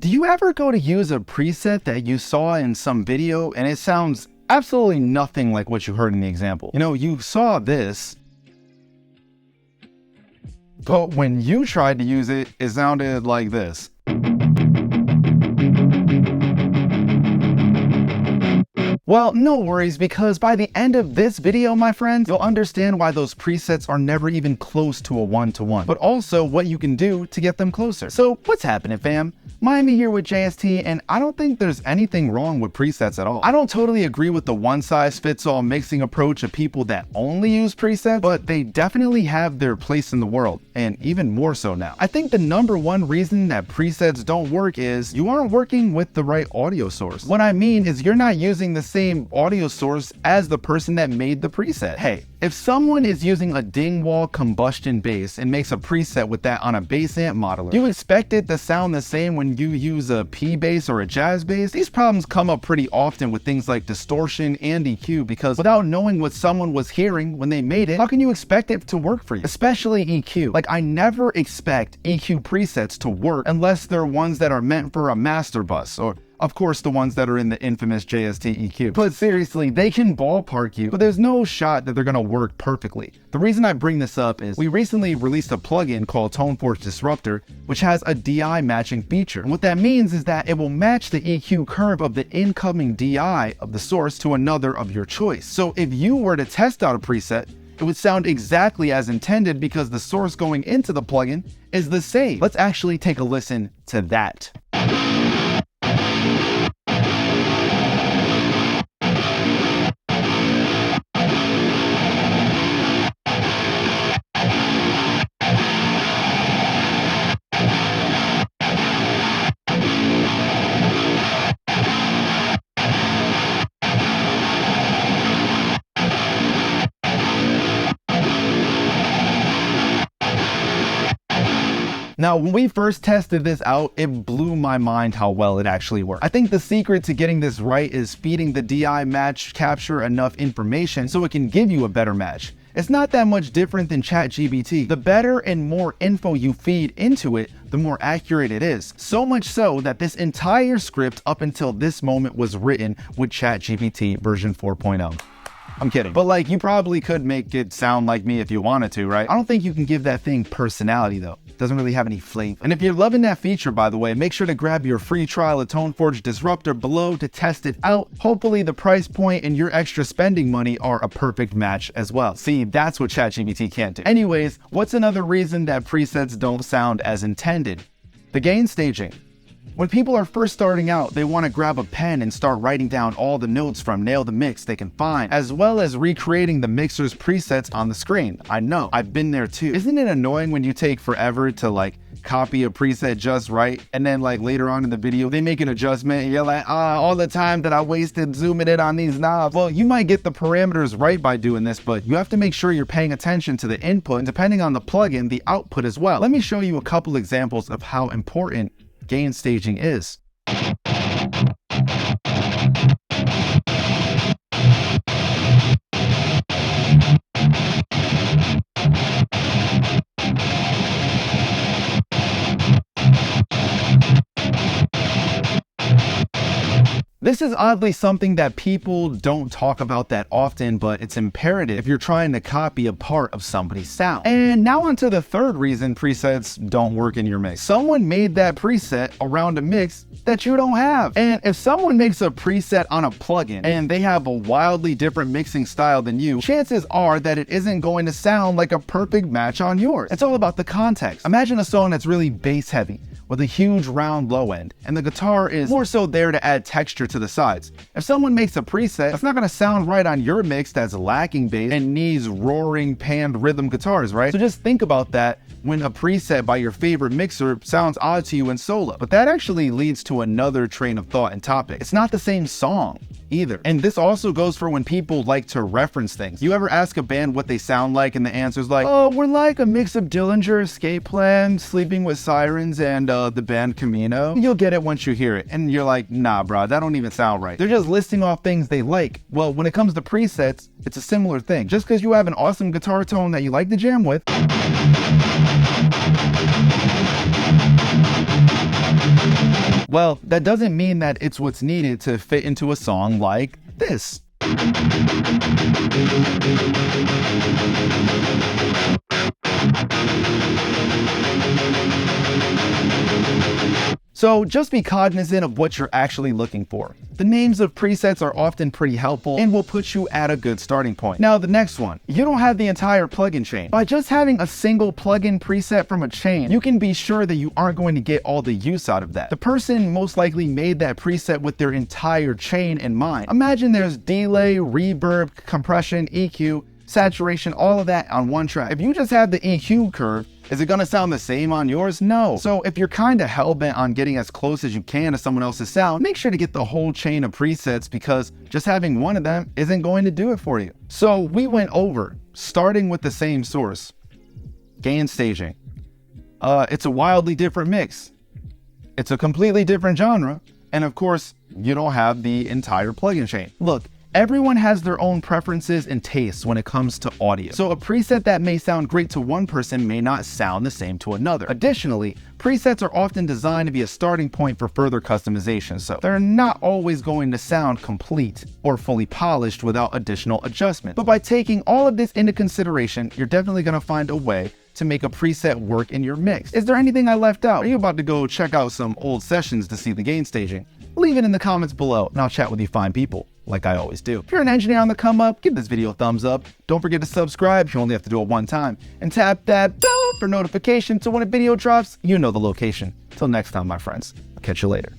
Do you ever go to use a preset that you saw in some video and it sounds absolutely nothing like what you heard in the example? You know, you saw this, but when you tried to use it, it sounded like this. Well, no worries, because by the end of this video, my friends, you'll understand why those presets are never even close to a one-to-one, but also what you can do to get them closer. So what's happening, fam? Miami here with JST, and I don't think there's anything wrong with presets at all. I don't totally agree with the one-size-fits-all mixing approach of people that only use presets, but they definitely have their place in the world, and even more so now. I think the number one reason that presets don't work is you aren't working with the right audio source. What I mean is you're not using the same audio source as the person that made the preset. Hey, if someone is using a Dingwall combustion bass and makes a preset with that on a bass amp modeler, you expect it to sound the same when you use a P bass or a jazz bass? These problems come up pretty often with things like distortion and EQ, because without knowing what someone was hearing when they made it, how can you expect it to work for you? Especially EQ. Like, I never expect EQ presets to work unless they're ones that are meant for a master bus, or of course the ones that are in the infamous JST EQ. But seriously, they can ballpark you, but there's no shot that they're gonna work perfectly. The reason I bring this up is we recently released a plugin called Toneforge Disruptor, which has a DI matching feature. And what that means is that it will match the EQ curve of the incoming DI of the source to another of your choice. So if you were to test out a preset, it would sound exactly as intended because the source going into the plugin is the same. Let's actually take a listen to that. Now, when we first tested this out, it blew my mind how well it actually worked. I think the secret to getting this right is feeding the DI match capture enough information so it can give you a better match. It's not that much different than ChatGPT. The better and more info you feed into it, the more accurate it is. So much so that this entire script up until this moment was written with ChatGPT version 4.0. I'm kidding. But like, you probably could make it sound like me if you wanted to, right? I don't think you can give that thing personality though. It doesn't really have any flavor. And if you're loving that feature, by the way, make sure to grab your free trial of Toneforge Disruptor below to test it out. Hopefully the price point and your extra spending money are a perfect match as well. See, that's what ChatGPT can't do. Anyways, what's another reason that presets don't sound as intended? The gain staging. When people are first starting out, they want to grab a pen and start writing down all the notes from Nail the Mix they can find, as well as recreating the mixer's presets on the screen. I know, I've been there too. Isn't it annoying when you take forever to like copy a preset just right, and then like later on in the video, they make an adjustment and you're like, all the time that I wasted zooming in on these knobs. Well, you might get the parameters right by doing this, but you have to make sure you're paying attention to the input and depending on the plugin, the output as well. Let me show you a couple examples of how important gain staging is. This is oddly something that people don't talk about that often, but it's imperative if you're trying to copy a part of somebody's sound. And now onto the third reason presets don't work in your mix. Someone made that preset around a mix that you don't have. And if someone makes a preset on a plugin and they have a wildly different mixing style than you, chances are that it isn't going to sound like a perfect match on yours. It's all about the context. Imagine a song that's really bass heavy with a huge round low end, and the guitar is more so there to add texture to the sides. If someone makes a preset, that's not gonna sound right on your mix that's lacking bass and needs roaring panned rhythm guitars, right? So just think about that when a preset by your favorite mixer sounds odd to you in solo. But that actually leads to another train of thought and topic. It's not the same song either. And this also goes for when people like to reference things. You ever ask a band what they sound like and the answer's like, oh, we're like a mix of Dillinger, Escape Plan, Sleeping with Sirens, and the band Camino? You'll get it once you hear it. And you're like, nah, bro, that don't even sound right. They're just listing off things they like. Well, when it comes to presets, it's a similar thing. Just because you have an awesome guitar tone that you like to jam with, Well, that doesn't mean that it's what's needed to fit into a song like this. So just be cognizant of what you're actually looking for. The names of presets are often pretty helpful and will put you at a good starting point. Now the next one, you don't have the entire plugin chain. By just having a single plugin preset from a chain, you can be sure that you aren't going to get all the use out of that. The person most likely made that preset with their entire chain in mind. Imagine there's delay, reverb, compression, EQ, saturation, all of that on one track. If you just have the EQ curve, is it gonna sound the same on yours? No. So if you're kinda hell-bent on getting as close as you can to someone else's sound, make sure to get the whole chain of presets, because just having one of them isn't going to do it for you. So we went over, starting with the same source, gain staging. It's a wildly different mix. It's a completely different genre. And of course, you don't have the entire plugin chain. Look, everyone has their own preferences and tastes when it comes to audio. So a preset that may sound great to one person may not sound the same to another. Additionally, presets are often designed to be a starting point for further customization, so they're not always going to sound complete or fully polished without additional adjustment. But by taking all of this into consideration, you're definitely gonna find a way to make a preset work in your mix. Is there anything I left out? Are you about to go check out some old sessions to see the gain staging? Leave it in the comments below and I'll chat with you fine people, like I always do. If you're an engineer on the come up, give this video a thumbs up. Don't forget to subscribe, you only have to do it one time. And tap that bell for notifications so when a video drops, you know the location. Till next time, my friends. I'll catch you later.